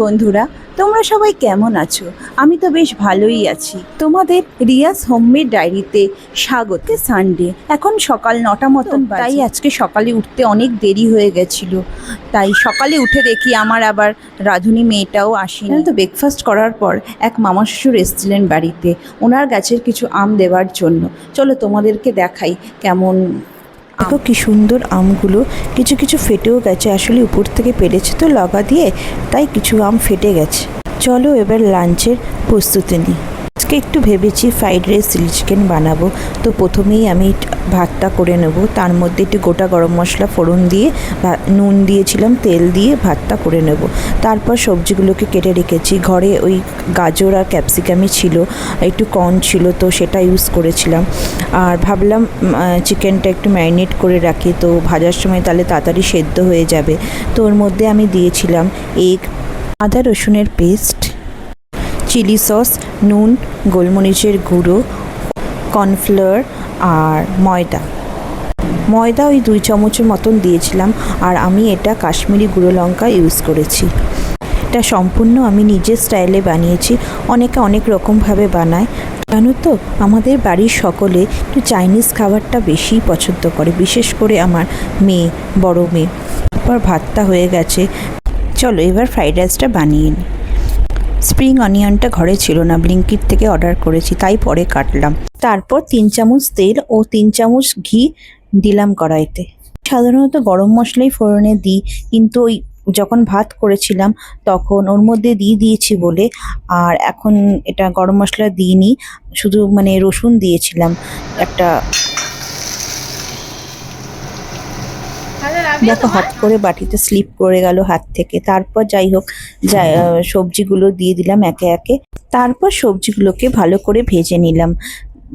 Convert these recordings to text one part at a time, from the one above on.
বন্ধুরা, তোমরা সবাই কেমন আছো? আমি তো বেশ ভালোই আছি। তোমাদের রিয়াস হোমমেড ডায়েরিতে স্বাগত। সানডে, এখন সকাল 9টা মতন, তাই আজকে সকালে উঠতে অনেক দেরি হয়ে গেছিল। তাই সকালে উঠে দেখি আমার আবার রাধুনি মেয়েটাও আসেনি। তো ব্রেকফাস্ট করার পর এক মামা শ্বশুর এসেছিলেন বাড়িতে, ওনার গাছের কিছু আম দেওয়ার জন্য। চলো তোমাদেরকে দেখাই কেমন। দেখো কি সুন্দর আমগুলো, কিছু কিছু ফেটেও গেছে, আসলে উপর থেকে পেরেছে তো লগা দিয়ে, তাই কিছু আম ফেটে গেছে। চলো এবার লাঞ্চের প্রস্তুতি নিই। আজকে একটু ভেবেছি ফ্রাইড রাইস চিলি চিকেন বানাবো। তো প্রথমেই আমি ভাতটা করে নেব, তার মধ্যে একটু গোটা গরম মশলা ফোড়ন দিয়ে নুন দিয়েছিলাম, তেল দিয়ে ভাতটা করে নেব। তারপর সবজিগুলোকে কেটে রেখেছি, ঘরে ওই গাজর আর ক্যাপসিকামই ছিল, একটু কর্ন ছিল, তো সেটা ইউজ করেছিলাম। আর ভাবলাম চিকেনটা একটু ম্যারিনেট করে রাখি, তো ভাজার সময় তাহলে তাড়াতাড়ি সেদ্ধ হয়ে যাবে। তো ওর মধ্যে আমি দিয়েছিলাম এগ, আদা রসুনের পেস্ট, চিলি সস, নুন, গোলমরিচের গুঁড়ো, কর্নফ্লাওয়ার আর ময়দা ওই 2 চামচের মতন দিয়েছিলাম। আর আমি এটা কাশ্মীরি গুঁড়ো লঙ্কা ইউজ করেছি। এটা সম্পূর্ণ আমি নিজের স্টাইলে বানিয়েছি, অনেকে অনেক রকমভাবে বানায়। জানো তো, আমাদের বাড়ির সকলে একটু চাইনিজ খাবারটা বেশিই পছন্দ করে, বিশেষ করে আমার মেয়ে, বড় মেয়ে। তারপর ভাতটা হয়ে গেছে, চলো এবার ফ্রাইড রাইসটা বানিয়ে নিই। স্প্রিং অনিয়নটা ঘরে ছিল না, ব্লিঙ্কিট থেকে অর্ডার করেছি, তাই পরে কাটলাম। তারপর 3 চামচ তেল ও 3 চামচ ঘি দিলাম কড়াইতে। সাধারণত গরম মশলাই ফোড়নে দিই, কিন্তু ওই যখন ভাত করেছিলাম তখন ওর মধ্যে দিয়েছি বলে, আর এখন এটা গরম মশলা দিইনি, শুধু মানে রসুন দিয়েছিলাম একটা। দেখো হট করে বাটিতে স্লিপ করে গেল হাত থেকে। তারপর যাই হোক, সবজিগুলো দিয়ে দিলাম একে একে। তারপর সবজিগুলোকে ভালো করে ভেজে নিলাম।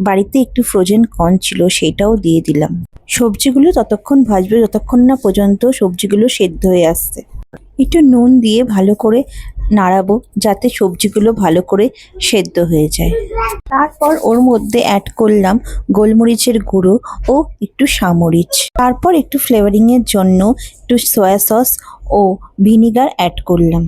বাড়িতে একটু ফ্রোজেন কর্ন ছিল, সেটাও দিয়ে দিলাম। সবজিগুলো ততক্ষণ ভাজবে যতক্ষণ না পর্যন্ত সবজিগুলো সেদ্ধ হয়ে আসছে। একটু নুন দিয়ে ভালো করে নাড়াবো, যাতে সবজিগুলো ভালো করে সেদ্ধ হয়ে যায়। তারপর ওর মধ্যে অ্যাড করলাম গোলমরিচের গুঁড়ো ও একটু সামরিচ। তারপর একটু ফ্লেভারিংয়ের জন্য একটু সয়া সস ও ভিনিগার অ্যাড করলাম।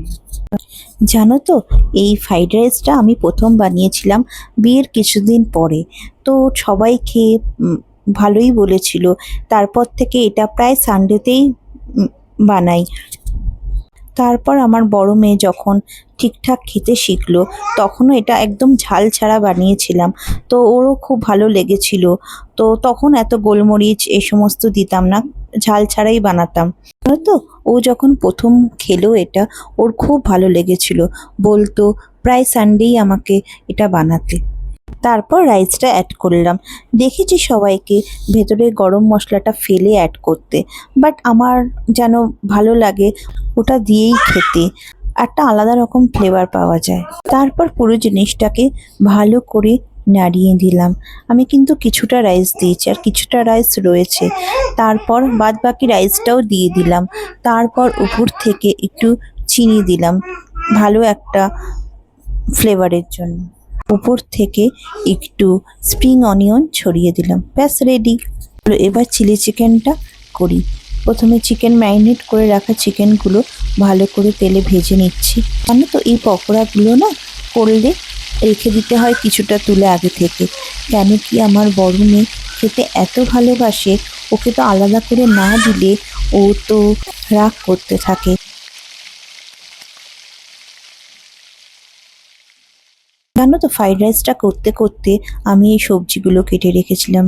জানো তো, এই ফ্রাইড রাইসটা আমি প্রথম বানিয়েছিলাম বিয়ের কিছুদিন পরে, তো সবাই খেয়ে ভালোই বলেছিল। তারপর থেকে এটা প্রায় সানডেতেই বানাই। তারপর আমার বড় মেয়ে যখন ঠিকঠাক খেতে শিখলো, তখনও এটা একদম ঝাল ছাড়া বানিয়েছিলাম, তো ওরও খুব ভালো লেগেছিল। তো তখন এত গোলমরিচ এই সমস্ত দিতাম না, ঝাল ছাড়াই বানাতাম। তো ও যখন প্রথম খেলো এটা, ওর খুব ভালো লেগেছিল, বলতো প্রায় সানডেই আমাকে এটা বানাতে। তারপর রাইসটা অ্যাড করলাম। দেখেছি সবাইকে ভেতরে গরম মশলাটা ফেলে অ্যাড করতে, বাট আমার যেন ভালো লাগে ওটা দিয়েই খেতে, একটা আলাদা রকম ফ্লেভার পাওয়া যায়। তারপর পুরো জিনিসটাকে ভালো করে নাড়িয়ে দিলাম। আমি কিন্তু কিছুটা রাইস দিয়েছি আর কিছুটা রাইস রয়েছে। তারপর বাদ বাকি রাইসটাও দিয়ে দিলাম। তারপর উপর থেকে একটু চিনি দিলাম ভালো একটা ফ্লেভারের জন্য। উপর থেকে একটু স্প্রিং অনিয়ন ছড়িয়ে দিলাম, ব্যাস রেডি। এবার চিলি চিকেনটা করি। প্রথমে চিকেন ম্যারিনেট করে রাখা চিকেনগুলো ভালো করে তেলে ভেজে নিচ্ছি। জানো তো, এই পকোড়াগুলো না করলে রেখে দিতে হয় কিছুটা তুলে আগে থেকে, কেন কি আমার বড় মেয়ে খেতে এত ভালোবাসে, ওকে তো আলাদা করে না দিলে ও তো রাগ করতে থাকে। জানো তো, ফ্রাইড রাইসটা করতে করতে আমি এই সবজিগুলো কেটে রেখেছিলাম,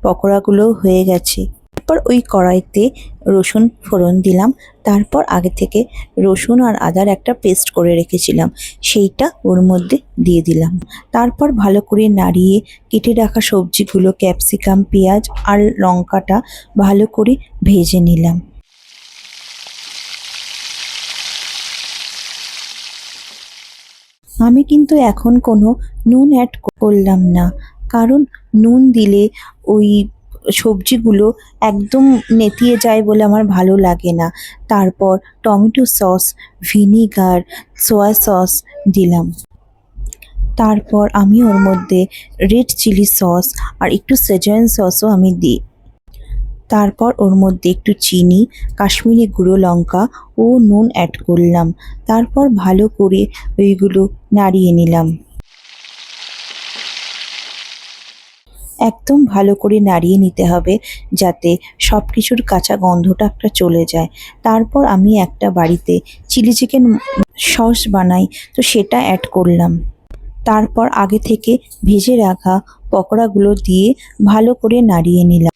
পকোড়াগুলো হয়ে গেছে। তারপর ওই কড়াইতে রসুন ফোড়ন দিলাম। তারপর আগে থেকে রসুন আর আদার একটা পেস্ট করে রেখেছিলাম, সেইটা ওর মধ্যে দিয়ে দিলাম। তারপর ভালো করে নাড়িয়ে কেটে রাখা সবজিগুলো, ক্যাপসিকাম, পেঁয়াজ আর লঙ্কাটা ভালো করে ভেজে নিলাম। আমি কিন্তু এখন কোনো নুন অ্যাড করলাম না, কারণ নুন দিলে ওই সবজিগুলো একদম নেতিয়ে যায় বলে আমার ভালো লাগে না। তারপর tomato sauce, vinegar, soya sauce দিলাম। তারপর আমি ওর মধ্যে রেড চিলি সস আর একটু সেজওয়ান সসও আমি দিই। তারপর ওর মধ্যে একটু চিনি, কাশ্মীরি গুঁড়ো লঙ্কা ও নুন অ্যাড করলাম। তারপর ভালো করে ওইগুলো নাড়িয়ে নিলাম। একদম ভালো করে নাড়িয়ে নিতে হবে যাতে সব কিছুর কাঁচা গন্ধটা একটা চলে যায়। তারপর আমি একটা বাড়িতে চিলি চিকেন সস বানাই, তো সেটা অ্যাড করলাম। তারপর আগে থেকে ভেজে রাখা পকোড়াগুলো দিয়ে ভালো করে নাড়িয়ে নিলাম।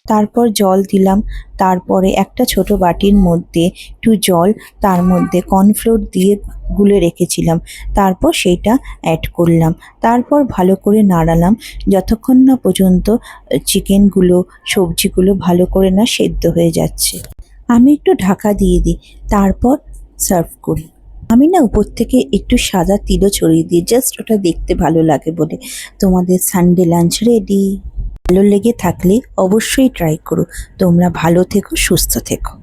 তারপর জল দিলাম। তারপরে একটা ছোট বাটির মধ্যে একটু জল, তার মধ্যে কর্নফ্লোর দিয়ে গুলে রেখেছিলাম, তারপর সেইটা অ্যাড করলাম। তারপর ভালো করে নাড়ালাম যতক্ষণ না পর্যন্ত চিকেনগুলো, সবজিগুলো ভালো করে না সেদ্ধ হয়ে যাচ্ছে। আমি একটু ঢাকা দিয়ে দিই, তারপর সার্ভ করি। আমি না উপর থেকে একটু সাদা তিলও ছড়িয়ে দিই, জাস্ট ওটা দেখতে ভালো লাগে বলে। তোমাদের সানডে লাঞ্চ রেডি। ভালো লেগে থাকলে অবশ্যই ট্রাই করো। তোমরা ভালো থেকো, সুস্থ থেকো।